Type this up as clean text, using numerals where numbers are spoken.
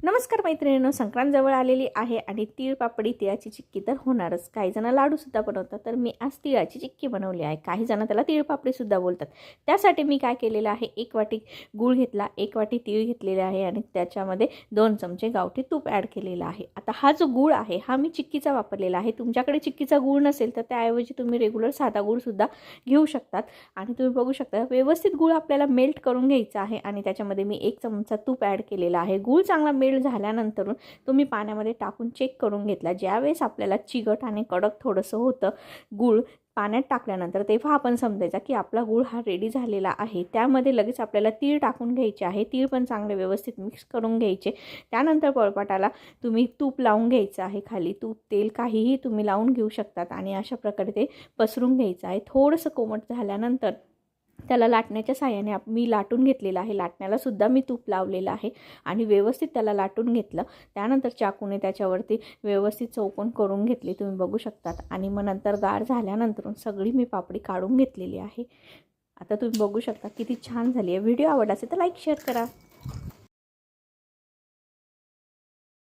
नमस्कार मैत्रिणींनो, संक्रांत जवळ आलेली आहे आणि तीळ पापडी तिळाची चिक्की तर होणारच. काही जण लाडूसुद्धा बनवतात, तर मी आज तिळाची चिक्की बनवली आहे. काही जण त्याला तीळ पापडीसुद्धा बोलतात. त्यासाठी मी काय केलेलं आहे, 1 वाटी गूळ घेतला, 1 वाटी तीळ घेतलेले आहे आणि त्याच्यामध्ये 2 चमचे गावठी तूप ॲड केलेलं आहे. आता हा जो गूळ आहे हा मी चिक्कीचा वापरलेला आहे. तुमच्याकडे चिक्कीचा गूळ नसेल तर त्याऐवजी तुम्ही रेग्युलर साधा गूळसुद्धा घेऊ शकतात. आणि तुम्ही बघू शकता व्यवस्थित गूळ आपल्याला मेल्ट करून घ्यायचा आहे आणि त्याच्यामध्ये मी 1 चमचा तूप ॲड केलेला आहे. गूळ चांगला मेल्ट झाल्यानंतर तुम्ही पाण्यामध्ये टाकून चेक करून घेतला. ज्यावेळेस आपल्याला चिकट आणि कडक थोडंसं होतं गूळ पाण्यात टाकल्यानंतर, तेव्हा आपण समजायचा की आपला गूळ हा रेडी झालेला आहे. त्यामध्ये लगेच आपल्याला तीळ टाकून घ्यायचे आहे. तीळ पण चांगले व्यवस्थित मिक्स करून घ्यायचे. त्यानंतर पोळपाटाला तुम्ही तूप लावून घ्यायचं आहे. खाली तूप तेल काहीही तुम्ही लावून घेऊ शकतात आणि अशा प्रकारे ते पसरून घ्यायचं आहे. थोडंसं कोमट झाल्यानंतर त्याला लाटण्याच्या साहाय्याने मी लाटून घेतलेलं आहे. लाटण्याला सुद्धा मी तूप लावलेलं आहे आणि व्यवस्थित त्याला लाटून घेतलं. त्यानंतर चाकूने त्याच्यावरती व्यवस्थित चौकोन करून घेतले, तुम्ही बघू शकतात. आणि मग नंतर गार झाल्यानंतर सगळी मी पापडी काढून घेतलेली आहे. आता तुम्ही बघू शकता किती छान झाली आहे. व्हिडिओ आवडला असेल तर लाईक शेअर करा.